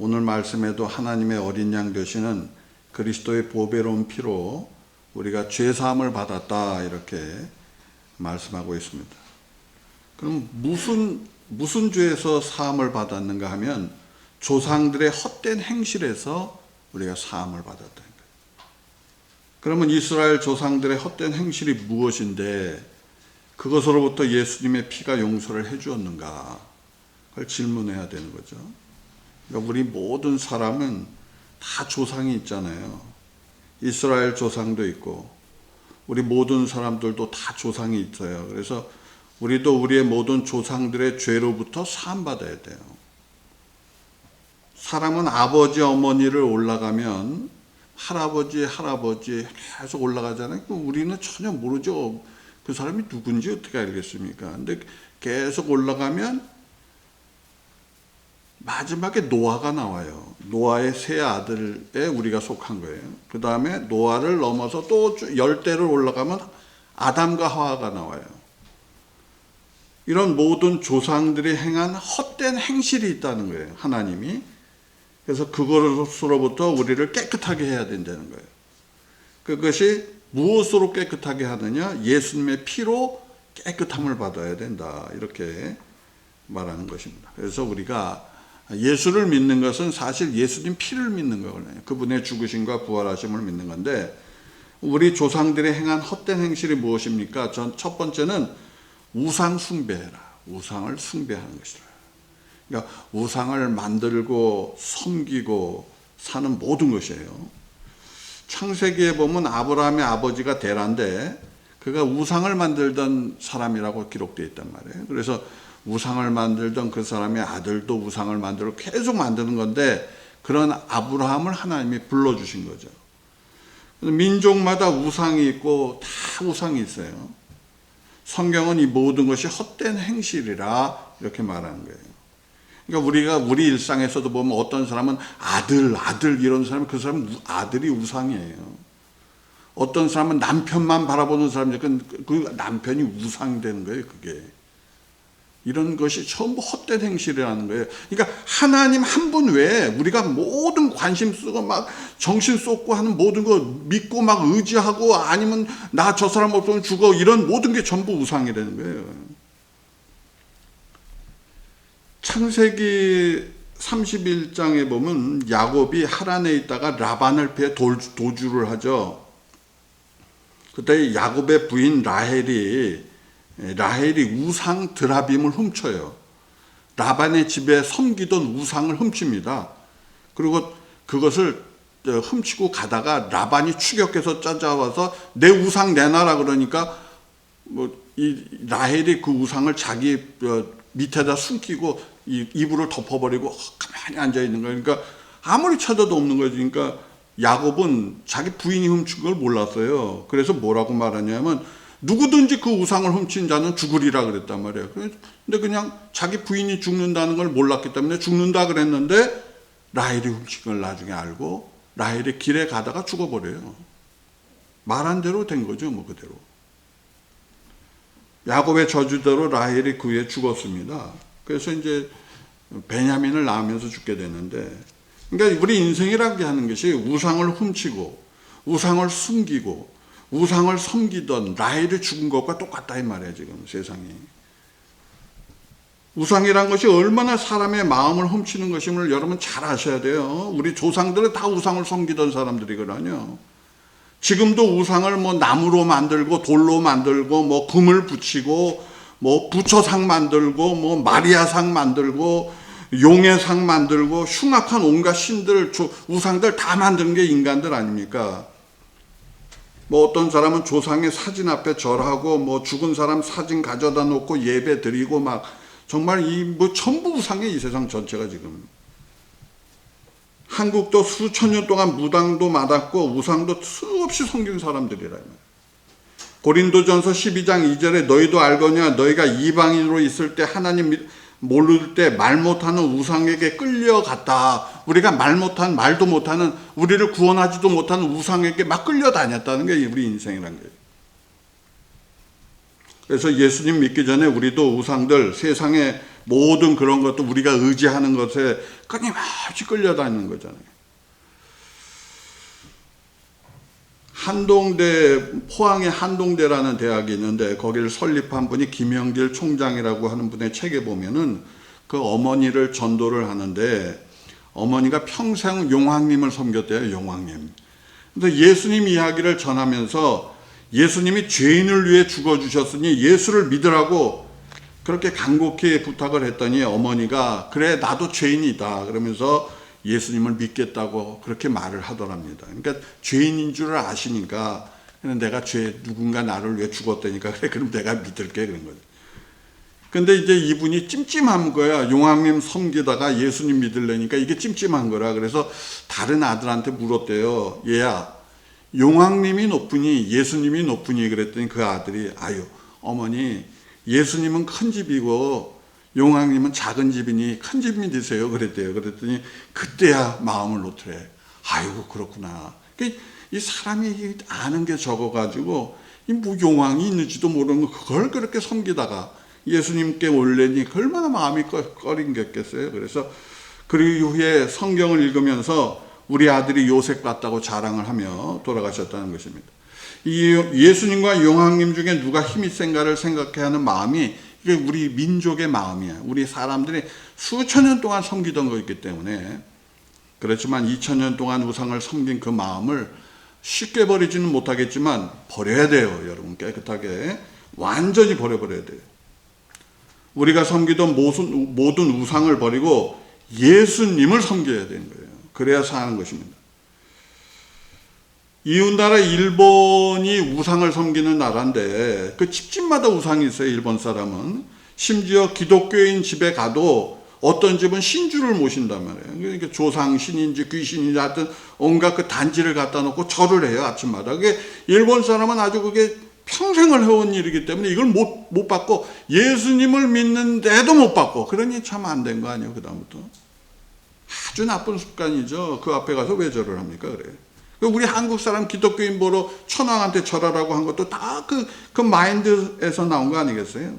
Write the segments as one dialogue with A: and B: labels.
A: 오늘 말씀에도 하나님의 어린 양 되시는 그리스도의 보배로운 피로 우리가 죄사함을 받았다 이렇게 말씀하고 있습니다. 그럼 무슨 죄에서 사함을 받았는가 하면 조상들의 헛된 행실에서 우리가 사함을 받았다는 거예요. 그러면 이스라엘 조상들의 헛된 행실이 무엇인데 그것으로부터 예수님의 피가 용서를 해 주었는가? 그걸 질문해야 되는 거죠. 그러니까 우리 모든 사람은 다 조상이 있잖아요. 이스라엘 조상도 있고 우리 모든 사람들도 다 조상이 있어요. 그래서 우리도 우리의 모든 조상들의 죄로부터 사함받아야 돼요. 사람은 아버지 어머니를 올라가면 할아버지 계속 올라가잖아요. 우리는 전혀 모르죠. 그 사람이 누군지 어떻게 알겠습니까? 근데 계속 올라가면 마지막에 노아가 나와요. 노아의 세 아들에 우리가 속한 거예요. 그 다음에 노아를 넘어서 또 열대를 올라가면 아담과 하와가 나와요. 이런 모든 조상들이 행한 헛된 행실이 있다는 거예요. 하나님이. 그래서 그것으로부터 우리를 깨끗하게 해야 된다는 거예요. 그것이 무엇으로 깨끗하게 하느냐? 예수님의 피로 깨끗함을 받아야 된다. 이렇게 말하는 것입니다. 그래서 우리가 예수를 믿는 것은 사실 예수님 피를 믿는 거거든요. 그분의 죽으심과 부활하심을 믿는 건데 우리 조상들이 행한 헛된 행실이 무엇입니까? 첫 번째는 우상 숭배해라. 우상을 숭배하는 것이라. 그러니까 우상을 만들고 섬기고 사는 모든 것이에요. 창세기에 보면 아브라함의 아버지가 데라인데 그가 우상을 만들던 사람이라고 기록되어 있단 말이에요. 그래서 우상을 만들던 그 사람의 아들도 우상을 만들고 계속 만드는 건데 그런 아브라함을 하나님이 불러주신 거죠. 민족마다 우상이 있고 다 우상이 있어요. 성경은 이 모든 것이 헛된 행실이라 이렇게 말하는 거예요. 그러니까 우리 일상에서도 보면 어떤 사람은 아들 이런 사람은 그 사람은 아들이 우상이에요. 어떤 사람은 남편만 바라보는 사람이 그 남편이 우상이 되는 거예요. 그게. 이런 것이 전부 헛된 행실이라는 거예요. 그러니까 하나님 한 분 외에 우리가 모든 관심 쓰고 막 정신 쏟고 하는 모든 거 믿고 막 의지하고 아니면 나 저 사람 없으면 죽어 이런 모든 게 전부 우상이 되는 거예요. 창세기 31장에 보면 야곱이 하란에 있다가 라반을 피해 도주를 하죠. 그때 야곱의 부인 라헬이 우상 드라빔을 훔쳐요. 라반의 집에 섬기던 우상을 훔칩니다. 그리고 그것을 훔치고 가다가 라반이 추격해서 찾아와서 내 우상 내놔라 그러니까 이 라헬이 그 우상을 자기 밑에다 숨기고 이불을 덮어버리고 가만히 앉아있는 거예요. 그러니까 아무리 찾아도 없는 거죠. 그러니까 야곱은 자기 부인이 훔친 걸 몰랐어요. 그래서 뭐라고 말하냐면 누구든지 그 우상을 훔친 자는 죽으리라 그랬단 말이에요. 근데 그냥 자기 부인이 죽는다는 걸 몰랐기 때문에 죽는다 그랬는데 라헬이 훔친 걸 나중에 알고 라헬이 길에 가다가 죽어버려요. 말한 대로 된 거죠. 그대로. 야곱의 저주대로 라헬이 그 후에 죽었습니다. 그래서 이제 베냐민을 낳으면서 죽게 되는데 그러니까 우리 인생이라고 하는 것이 우상을 훔치고 우상을 숨기고 우상을 섬기던 라헬이 죽은 것과 똑같다 이 말이에요. 지금 세상이. 우상이란 것이 얼마나 사람의 마음을 훔치는 것임을 여러분 잘 아셔야 돼요. 우리 조상들은 다 우상을 섬기던 사람들이거든요. 지금도 우상을 나무로 만들고 돌로 만들고 금을 붙이고 부처상 만들고 마리아상 만들고 용의상 만들고 흉악한 온갖 신들 우상들 다 만드는 게 인간들 아닙니까? 어떤 사람은 조상의 사진 앞에 절하고 죽은 사람 사진 가져다 놓고 예배 드리고 정말 전부 우상의 이 세상 전체가 지금. 한국도 수천 년 동안 무당도 맞았고 우상도 수없이 섬긴 사람들이라. 고린도전서 12장 2절에 너희도 알거냐 너희가 이방인으로 있을 때 하나님 모를 때 말 못하는 우상에게 끌려갔다. 우리가 말도 못하는 우리를 구원하지도 못하는 우상에게 막 끌려다녔다는 게 우리 인생이란 거예요. 그래서 예수님 믿기 전에 우리도 우상들 세상에 모든 그런 것도 우리가 의지하는 것에 끊임없이 끌려다니는 거잖아요. 포항에 한동대라는 대학이 있는데 거기를 설립한 분이 김영길 총장이라고 하는 분의 책에 보면은 그 어머니를 전도를 하는데 어머니가 평생 용왕님을 섬겼대요. 용왕님. 근데 예수님 이야기를 전하면서 예수님이 죄인을 위해 죽어주셨으니 예수를 믿으라고 그렇게 간곡히 부탁을 했더니 어머니가 그래 나도 죄인이다 그러면서 예수님을 믿겠다고 그렇게 말을 하더랍니다. 그러니까 죄인인 줄 아시니까 내가 누군가 나를 위해 죽었다니까 그래 그럼 내가 믿을게 그런 거죠. 근데 이제 이분이 찜찜한 거야. 용왕님 섬기다가 예수님 믿으려니까 이게 찜찜한 거라. 그래서 다른 아들한테 물었대요. 얘야 용왕님이 높으니 예수님이 높으니 그랬더니 그 아들이 아유 어머니 예수님은 큰 집이고 용왕님은 작은 집이니 큰 집 믿으세요 그랬대요. 그랬더니 그때야 마음을 놓더래. 아이고 그렇구나. 이 사람이 아는 게 적어가지고 뭐 용왕이 있는지도 모르는 그걸 그렇게 섬기다가 예수님께 올래니 얼마나 마음이 꺼린 겠겠어요. 그래서 그 이후에 성경을 읽으면서 우리 아들이 요셉 같다고 자랑을 하며 돌아가셨다는 것입니다. 이 예수님과 용왕님 중에 누가 힘이 센가를 생각해야 하는 마음이 이게 우리 민족의 마음이야. 우리 사람들이 수천 년 동안 섬기던 거였기 때문에 그렇지만 2000년 동안 우상을 섬긴 그 마음을 쉽게 버리지는 못하겠지만 버려야 돼요. 여러분 깨끗하게 완전히 버려버려야 돼요. 우리가 섬기던 모든 우상을 버리고 예수님을 섬겨야 되는 거예요. 그래야 사는 것입니다. 이웃나라 일본이 우상을 섬기는 나라인데 그 집집마다 우상이 있어요. 일본 사람은. 심지어 기독교인 집에 가도 어떤 집은 신주를 모신단 말이에요. 그러니까 조상 신인지 귀신인지 하여튼 온갖 그 단지를 갖다 놓고 절을 해요. 아침마다. 그게 일본 사람은 아주 그게 평생을 해온 일이기 때문에 이걸 못 받고 예수님을 믿는데도 못 받고 그러니 참 안 된 거 아니에요. 그 다음부터. 아주 나쁜 습관이죠. 그 앞에 가서 왜 절을 합니까? 그래. 우리 한국 사람 기독교인 보러 천황한테 절하라고 한 것도 다 그 마인드에서 나온 거 아니겠어요?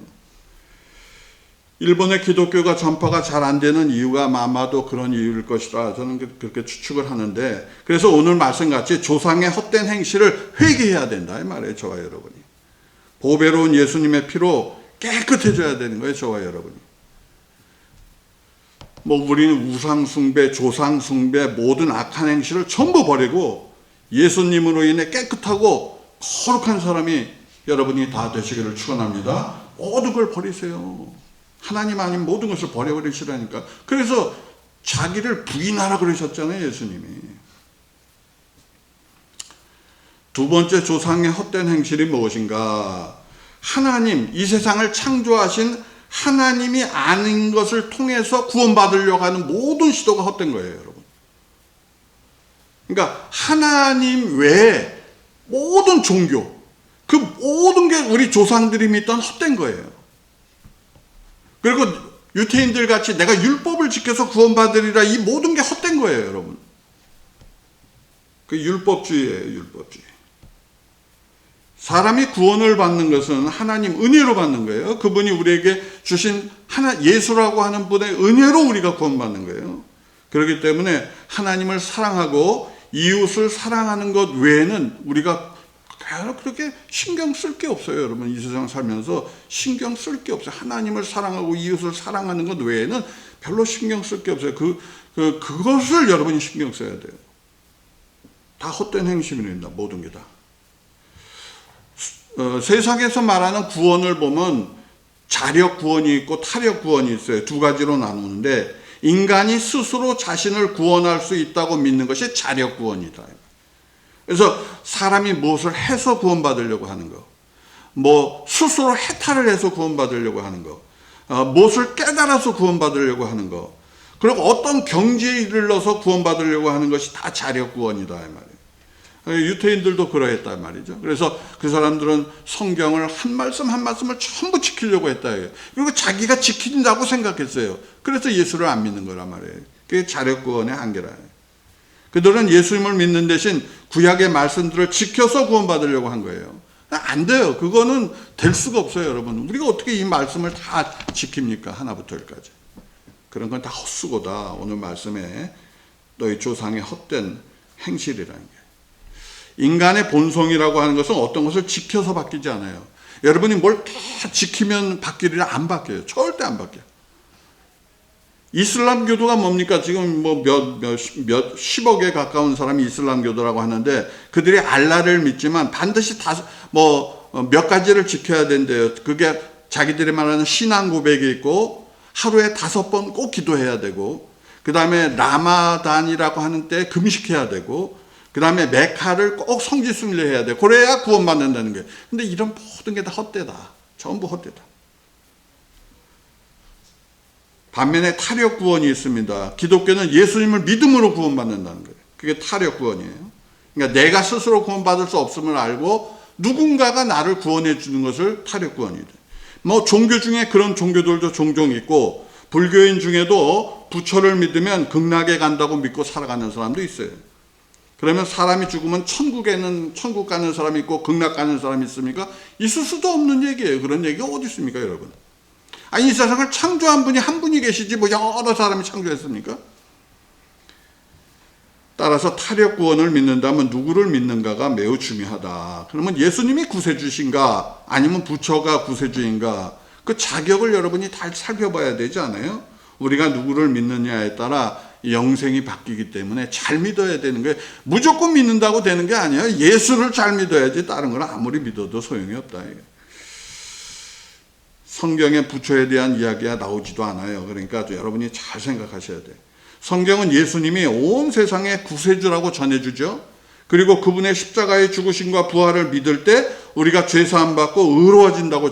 A: 일본의 기독교가 전파가 잘 안 되는 이유가 아마도 그런 이유일 것이라 저는 그렇게 추측을 하는데 그래서 오늘 말씀같이 조상의 헛된 행실을 회개해야 된다 이 말이에요. 저와 여러분이. 보배로운 예수님의 피로 깨끗해져야 되는 거예요. 저와 여러분이. 우리는 우상 숭배, 조상 숭배 모든 악한 행실을 전부 버리고 예수님으로 인해 깨끗하고 거룩한 사람이 여러분이 다 되시기를 축원합니다. 모든 걸 버리세요. 하나님 아닌 모든 것을 버려버리시라니까. 그래서 자기를 부인하라 그러셨잖아요. 예수님이. 두 번째 조상의 헛된 행실이 무엇인가? 하나님, 이 세상을 창조하신 하나님이 아닌 것을 통해서 구원받으려고 하는 모든 시도가 헛된 거예요, 여러분. 그러니까 하나님 외에 모든 종교, 그 모든 게 우리 조상들이 믿던 헛된 거예요. 그리고 유태인들 같이 내가 율법을 지켜서 구원받으리라 이 모든 게 헛된 거예요, 여러분. 그 율법주의예요, 율법주의. 사람이 구원을 받는 것은 하나님 은혜로 받는 거예요. 그분이 우리에게 주신 예수라고 하는 분의 은혜로 우리가 구원받는 거예요. 그렇기 때문에 하나님을 사랑하고 이웃을 사랑하는 것 외에는 우리가 그렇게 신경 쓸 게 없어요. 여러분 이 세상 살면서 신경 쓸 게 없어요. 하나님을 사랑하고 이웃을 사랑하는 것 외에는 별로 신경 쓸 게 없어요. 그것을 여러분이 신경 써야 돼요. 다 헛된 행심입니다. 모든 게 다. 세상에서 말하는 구원을 보면 자력 구원이 있고 타력 구원이 있어요. 두 가지로 나누는데 인간이 스스로 자신을 구원할 수 있다고 믿는 것이 자력 구원이다. 그래서 사람이 무엇을 해서 구원받으려고 하는 거, 스스로 해탈을 해서 구원받으려고 하는 거, 무엇을 깨달아서 구원받으려고 하는 거, 그리고 어떤 경지에 이르러서 구원받으려고 하는 것이 다 자력 구원이다 이 말이에요. 유태인들도 그러했단 말이죠. 그래서 그 사람들은 성경을 한 말씀 한 말씀을 전부 지키려고 했다. 그리고 자기가 지킨다고 생각했어요. 그래서 예수를 안 믿는 거란 말이에요. 그게 자력구원의 한계라. 그들은 예수님을 믿는 대신 구약의 말씀들을 지켜서 구원받으려고 한 거예요. 안 돼요. 그거는 될 수가 없어요, 여러분. 우리가 어떻게 이 말씀을 다 지킵니까? 하나부터 열까지. 그런 건 다 헛수고다. 오늘 말씀에 너희 조상의 헛된 행실이라는 게. 인간의 본성이라고 하는 것은 어떤 것을 지켜서 바뀌지 않아요. 여러분이 뭘 다 지키면 바뀌리라 안 바뀌어요. 절대 안 바뀌어요. 이슬람 교도가 뭡니까? 지금 뭐 몇 10억에 가까운 사람이 이슬람 교도라고 하는데 그들이 알라를 믿지만 반드시 몇 가지를 지켜야 된대요. 그게 자기들이 말하는 신앙 고백이 있고 하루에 5번 꼭 기도해야 되고 그 다음에 라마단이라고 하는 때 금식해야 되고 그 다음에 메카를 꼭 성지 순례해야 돼. 그래야 구원받는다는 거예요. 근데 이런 모든 게 다 헛되다. 전부 헛되다. 반면에 타력 구원이 있습니다. 기독교는 예수님을 믿음으로 구원받는다는 거예요. 그게 타력 구원이에요. 그러니까 내가 스스로 구원받을 수 없음을 알고 누군가가 나를 구원해 주는 것을 타력 구원이다. 뭐 종교 중에 그런 종교들도 종종 있고 불교인 중에도 부처를 믿으면 극락에 간다고 믿고 살아가는 사람도 있어요. 그러면 사람이 죽으면 천국 가는 사람이 있고 극락 가는 사람이 있습니까? 있을 수도 없는 얘기예요. 그런 얘기가 어디 있습니까, 여러분? 아니, 이 세상을 창조한 분이 한 분이 계시지 뭐 여러 사람이 창조했습니까? 따라서 타력 구원을 믿는다면 누구를 믿는가가 매우 중요하다. 그러면 예수님이 구세주신가 아니면 부처가 구세주인가 그 자격을 여러분이 다 살펴봐야 되지 않아요? 우리가 누구를 믿느냐에 따라 영생이 바뀌기 때문에 잘 믿어야 되는 거예요. 무조건 믿는다고 되는 게 아니에요. 예수를 잘 믿어야지 다른 건 아무리 믿어도 소용이 없다. 성경에 부처에 대한 이야기가 나오지도 않아요. 그러니까 여러분이 잘 생각하셔야 돼요. 성경은 예수님이 온 세상의 구세주라고 전해주죠. 그리고 그분의 십자가의 죽으심과 부활을 믿을 때 우리가 죄사함 받고 의로워진다고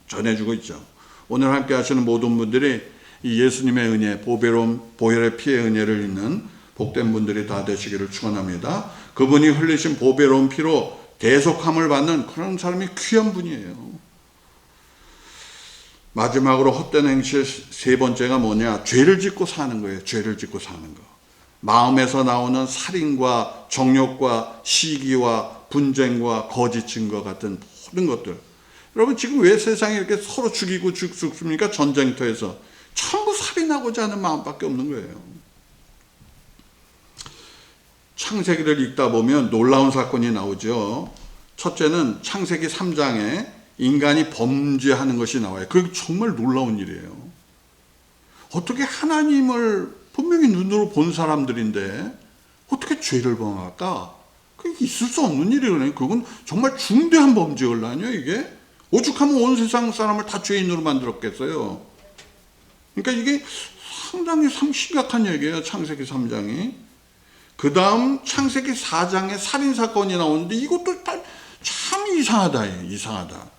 A: 전해주고 있죠. 오늘 함께 하시는 모든 분들이 이 예수님의 은혜, 보배로운 보혈의 피의 은혜를 입는 복된 분들이 다 되시기를 축원합니다. 그분이 흘리신 보배로운 피로 대속함을 받는 그런 사람이 귀한 분이에요. 마지막으로 헛된 행실 세 번째가 뭐냐? 죄를 짓고 사는 거예요. 죄를 짓고 사는 거. 마음에서 나오는 살인과 정욕과 시기와 분쟁과 거짓 증거 같은 모든 것들. 여러분 지금 왜 세상에 이렇게 서로 죽이고 죽습니까? 전쟁터에서. 전부 살인하고자 하는 마음밖에 없는 거예요. 창세기를 읽다 보면 놀라운 사건이 나오죠. 첫째는 창세기 3장에 인간이 범죄하는 것이 나와요. 그게 정말 놀라운 일이에요. 어떻게 하나님을 분명히 눈으로 본 사람들인데 어떻게 죄를 범할까? 그게 있을 수 없는 일이거든요. 그건 정말 중대한 범죄걸라뇨 이게. 오죽하면 온 세상 사람을 다 죄인으로 만들었겠어요. 그러니까 이게 상당히 심각한 얘기예요. 창세기 3장이. 그 다음 창세기 4장에 살인사건이 나오는데 이것도 참 이상하다. 이상하다.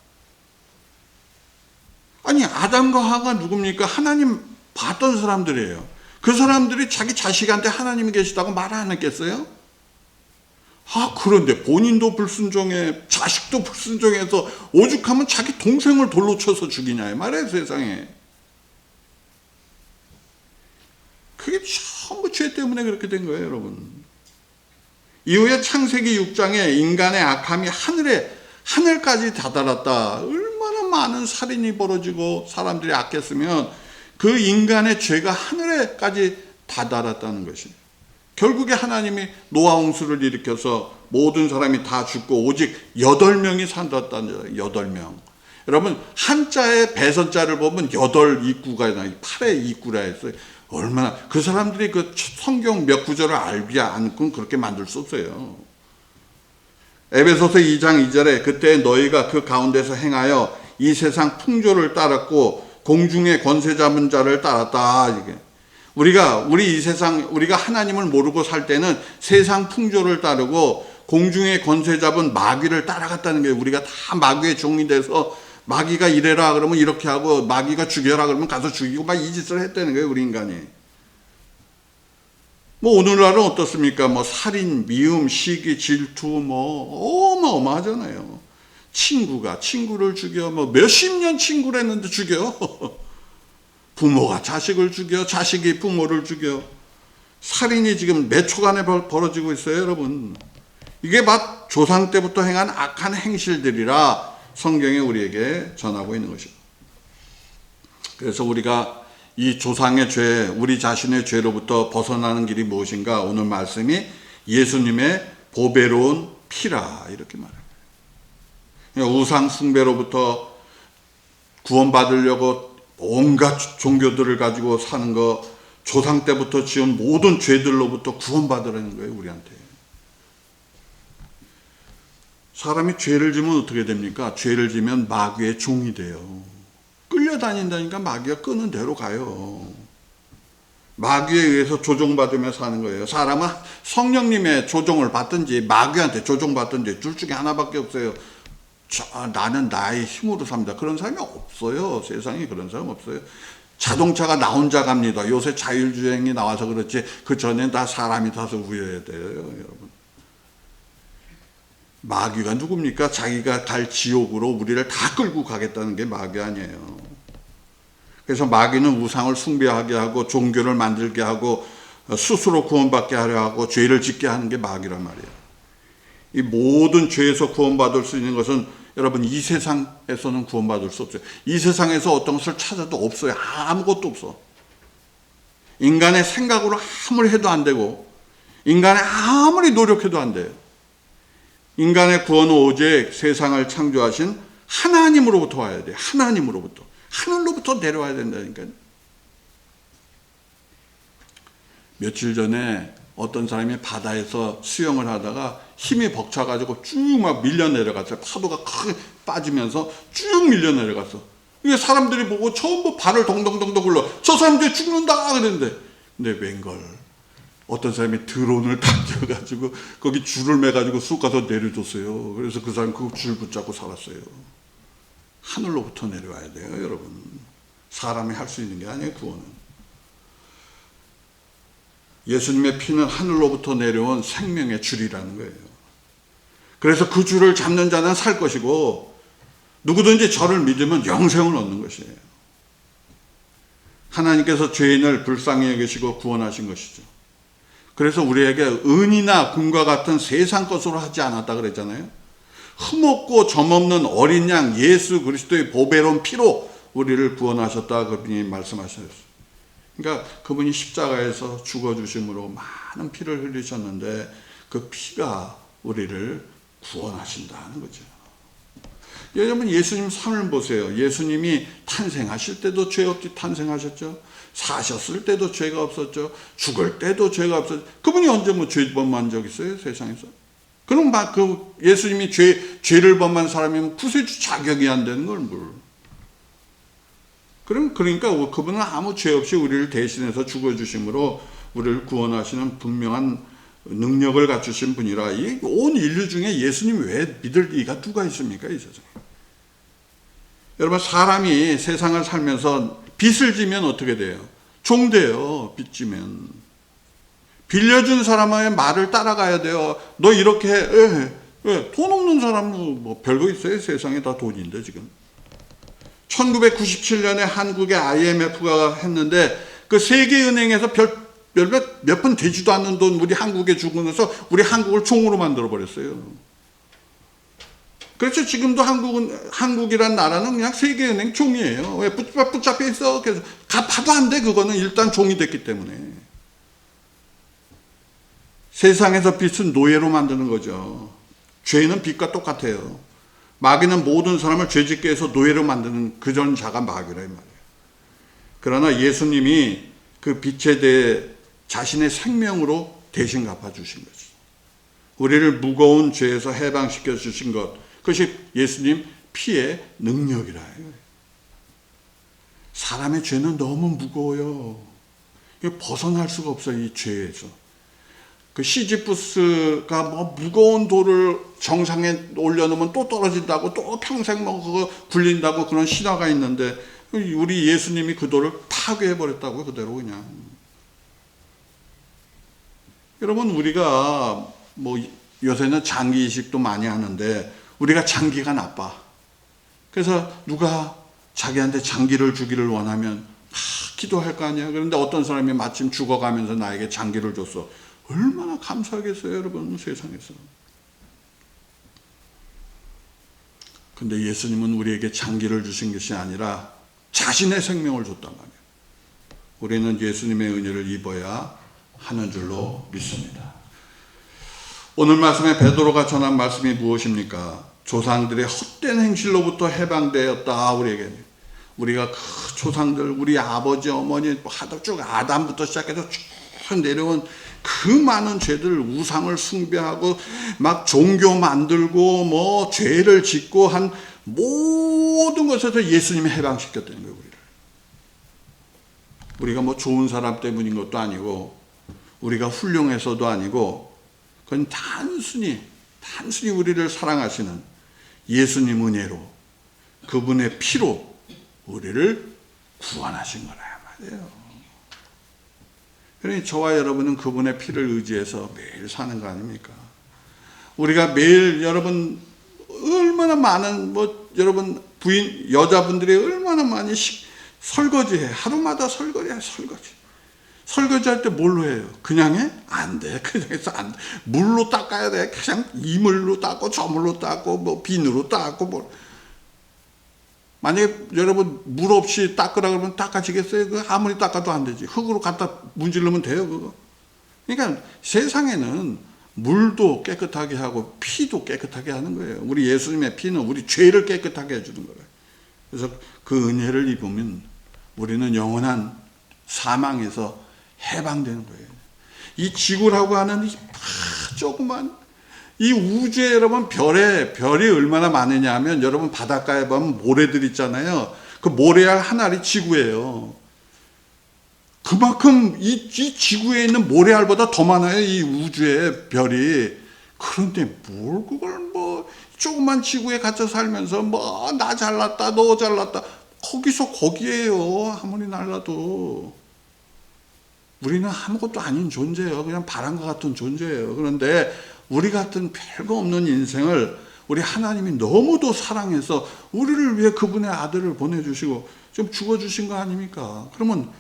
A: 아니 아담과 하가 누굽니까? 하나님 봤던 사람들이에요. 그 사람들이 자기 자식한테 하나님이 계시다고 말 안 했겠어요? 그런데 본인도 불순종해 자식도 불순종해서 오죽하면 자기 동생을 돌로 쳐서 죽이냐 이 말이에요. 세상에. 그게 전부 죄 때문에 그렇게 된 거예요, 여러분. 이후에 창세기 6장에 인간의 악함이 하늘까지 다다랐다. 얼마나 많은 살인이 벌어지고 사람들이 악했으면 그 인간의 죄가 하늘에까지 다다랐다는 것이에요. 결국에 하나님이 노아 홍수를 일으켜서 모든 사람이 다 죽고 오직 8명이 산다는 거예요. 8명. 여러분 한자의 배선자를 보면 8입구가 나요. 8의 입구라 했어요. 얼마나 그 사람들이 그 성경 몇 구절을 알지 않고 그렇게 만들 수 없어요. 에베소서 2장 2절에 그때 너희가 그 가운데서 행하여 이 세상 풍조를 따랐고 공중의 권세 잡은 자를 따랐다. 이게 우리가 하나님을 모르고 살 때는 세상 풍조를 따르고 공중의 권세 잡은 마귀를 따라갔다는 거예요. 우리가 다 마귀의 종이 돼서 마귀가 이래라 그러면 이렇게 하고 마귀가 죽여라 그러면 가서 죽이고 막 이 짓을 했다는 거예요. 우리 인간이. 뭐 오늘날은 어떻습니까? 뭐 살인, 미움, 시기, 질투 뭐 어마어마하잖아요. 친구가 친구를 죽여 뭐 몇십 년 친구를 했는데 죽여. 부모가 자식을 죽여, 자식이 부모를 죽여. 살인이 지금 몇 초간에 벌어지고 있어요, 여러분. 이게 막 조상 때부터 행한 악한 행실들이라 성경이 우리에게 전하고 있는 것이죠. 그래서 우리가 이 조상의 죄, 우리 자신의 죄로부터 벗어나는 길이 무엇인가? 오늘 말씀이 예수님의 보배로운 피라 이렇게 말해요. 우상 숭배로부터 구원받으려고 온갖 종교들을 가지고 사는 거, 조상 때부터 지은 모든 죄들로부터 구원받으라는 거예요, 우리한테. 사람이 죄를 지면 어떻게 됩니까? 죄를 지면 마귀의 종이 돼요. 끌려다닌다니까 마귀가 끄는 대로 가요. 마귀에 의해서 조종받으며 사는 거예요. 사람은 성령님의 조종을 받든지 마귀한테 조종받든지 둘 중에 하나밖에 없어요. 나는 나의 힘으로 삽니다. 그런 사람이 없어요. 세상에 그런 사람 없어요. 자동차가 나 혼자 갑니다. 요새 자율주행이 나와서 그렇지 그 전엔 다 사람이 타서 우회해야 돼요, 여러분. 마귀가 누굽니까? 자기가 갈 지옥으로 우리를 다 끌고 가겠다는 게 마귀 아니에요. 그래서 마귀는 우상을 숭배하게 하고 종교를 만들게 하고 스스로 구원받게 하려 하고 죄를 짓게 하는 게 마귀란 말이에요. 이 모든 죄에서 구원받을 수 있는 것은 여러분 이 세상에서는 구원받을 수 없어요. 이 세상에서 어떤 것을 찾아도 없어요. 아무것도 없어. 인간의 생각으로 아무리 해도 안 되고 인간이 아무리 노력해도 안 돼요. 인간의 구원은 오직 세상을 창조하신 하나님으로부터 와야 돼요. 하나님으로부터. 하늘로부터 내려와야 된다니까요. 며칠 전에 어떤 사람이 바다에서 수영을 하다가 힘이 벅차가지고 쭉 막 밀려 내려갔어요. 파도가 크게 빠지면서 쭉 밀려 내려갔어. 이게 사람들이 보고 전부 발을 동동동동 굴러 저 사람들이 죽는다 그랬는데, 근데 웬걸 어떤 사람이 드론을 던져가지고 거기 줄을 매가지고 쑥 가서 내려줬어요. 그래서 그 사람 그 줄 붙잡고 살았어요. 하늘로부터 내려와야 돼요, 여러분. 사람이 할 수 있는 게 아니에요, 구원은. 예수님의 피는 하늘로부터 내려온 생명의 줄이라는 거예요. 그래서 그 줄을 잡는 자는 살 것이고 누구든지 저를 믿으면 영생을 얻는 것이에요. 하나님께서 죄인을 불쌍히 여기시고 구원하신 것이죠. 그래서 우리에게 은이나 금과 같은 세상 것으로 하지 않았다 그랬잖아요. 흠없고 점없는 어린 양 예수 그리스도의 보배로운 피로 우리를 구원하셨다 그분이 말씀하셨어요. 그러니까 그분이 십자가에서 죽어주심으로 많은 피를 흘리셨는데 그 피가 우리를 구원하신다는 거죠. 여러분 예수님 삶을 보세요. 예수님이 탄생하실 때도 죄 없이 탄생하셨죠. 사셨을 때도 죄가 없었죠. 죽을 때도 죄가 없었죠. 그분이 언제 뭐 죄 범한 적 있어요, 세상에서? 그럼 막 그 예수님이 죄를 범한 사람이면 구세주 자격이 안 되는 걸 뭘? 그러니까 그분은 아무 죄 없이 우리를 대신해서 죽어주심으로 우리를 구원하시는 분명한 능력을 갖추신 분이라 이 온 인류 중에 예수님 외에 믿을 이가 누가 있습니까, 이 세상에? 여러분 사람이 세상을 살면서 빚을 지면 어떻게 돼요? 종 돼요. 빚 지면. 빌려준 사람의 말을 따라가야 돼요. 너 이렇게 해. 돈 없는 사람은 뭐 별거 있어요? 세상에 다 돈인데 지금. 1997년에 한국에 IMF가 했는데 그 세계은행에서 몇 푼 되지도 않는 돈 우리 한국에 주고 나서 우리 한국을 종으로 만들어 버렸어요. 그래서 지금도 한국이란 나라는 그냥 세계은행 종이에요. 왜 붙잡혀 있어? 그래서 갚아도 안 돼. 그거는 일단 종이 됐기 때문에. 세상에서 빚은 노예로 만드는 거죠. 죄는 빚과 똑같아요. 마귀는 모든 사람을 죄짓게 해서 노예로 만드는 그전 자가 마귀라 이 말이에요. 그러나 예수님이 그 빚에 대해 자신의 생명으로 대신 갚아주신 거죠. 우리를 무거운 죄에서 해방시켜 주신 것, 그것이 예수님 피의 능력이라 해요. 사람의 죄는 너무 무거워요. 벗어날 수가 없어요, 이 죄에서. 그 시지푸스가 뭐 무거운 돌을 정상에 올려놓으면 또 떨어진다고 또 평생 뭐 그거 굴린다고 그런 신화가 있는데 우리 예수님이 그 돌을 파괴해버렸다고 그대로 그냥. 여러분 우리가 뭐 요새는 장기 이식도 많이 하는데 우리가 장기가 나빠. 그래서 누가 자기한테 장기를 주기를 원하면 기도할 거 아니야. 그런데 어떤 사람이 마침 죽어가면서 나에게 장기를 줬어. 얼마나 감사하겠어요, 여러분, 세상에서. 근데 예수님은 우리에게 장기를 주신 것이 아니라 자신의 생명을 줬단 말이에요. 우리는 예수님의 은혜를 입어야 하는 줄로 믿습니다. 오늘 말씀에 베드로가 전한 말씀이 무엇입니까? 조상들의 헛된 행실로부터 해방되었다. 우리가 그 조상들, 우리 아버지, 어머니 하도 쭉 아담부터 시작해서 쭉 내려온 그 많은 죄들, 우상을 숭배하고 막 종교 만들고 뭐 죄를 짓고 한 모든 것에서 예수님이 해방시켰다는 거예요. 우리가 뭐 좋은 사람 때문인 것도 아니고 우리가 훌륭해서도 아니고 그건 단순히 우리를 사랑하시는 예수님 은혜로, 그분의 피로 우리를 구원하신 거라 말이에요. 그러니 저와 여러분은 그분의 피를 의지해서 매일 사는 거 아닙니까? 우리가 매일 여러분 얼마나 많은 여러분 부인 여자분들이 얼마나 많이 설거지해. 하루마다 설거지해. 설거지할 때 뭘로 해요? 그냥 해? 안 돼. 그냥 해서 안 돼. 물로 닦아야 돼. 그냥 이물로 닦고 저물로 닦고 뭐 비누로 닦고 뭐. 만약에 여러분 물 없이 닦으라 그러면 닦아지겠어요? 그 아무리 닦아도 안 되지. 흙으로 갖다 문지르면 돼요, 그거. 그러니까 세상에는 물도 깨끗하게 하고 피도 깨끗하게 하는 거예요. 우리 예수님의 피는 우리 죄를 깨끗하게 해주는 거예요. 그래서 그 은혜를 입으면 우리는 영원한 사망에서 해방되는 거예요. 이 지구라고 하는 이 조그만 이 우주에 여러분 별이 얼마나 많으냐 하면 여러분 바닷가에 보면 모래들 있잖아요. 그 모래알 한 알이 지구예요. 그만큼 이 지구에 있는 모래알보다 더 많아요. 이 우주의 별이. 그런데 뭘 그걸 뭐 조그만 지구에 갇혀 살면서 뭐 나 잘났다 너 잘났다 거기서 거기에요. 아무리 날라도 우리는 아무것도 아닌 존재예요. 그냥 바람과 같은 존재예요. 그런데 우리 같은 별거 없는 인생을 우리 하나님이 너무도 사랑해서 우리를 위해 그분의 아들을 보내주시고 좀 죽어주신 거 아닙니까? 그러면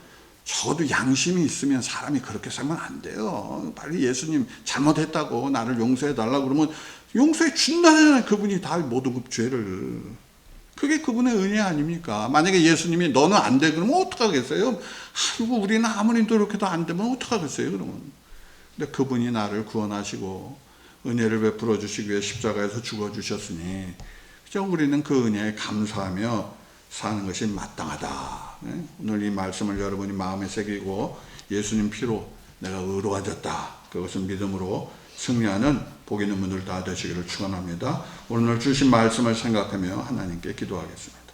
A: 적어도 양심이 있으면 사람이 그렇게 살면 안 돼요. 빨리 예수님 잘못했다고 나를 용서해달라고 그러면 용서해 준다잖아요. 그분이 다 모든 그 죄를. 그게 그분의 은혜 아닙니까? 만약에 예수님이 너는 안 돼 그러면 어떡하겠어요? 아이고 우리는 아무리 노력해도 안 되면 어떡하겠어요 그러면. 근데 그분이 나를 구원하시고 은혜를 베풀어 주시기 위해 십자가에서 죽어주셨으니 그냥 우리는 그 은혜에 감사하며 사는 것이 마땅하다. 오늘 이 말씀을 여러분이 마음에 새기고 예수님 피로 내가 의로워졌다. 그것을 믿음으로 승리하는 복 있는 분들 다 되시기를 축원합니다. 오늘 주신 말씀을 생각하며 하나님께 기도하겠습니다.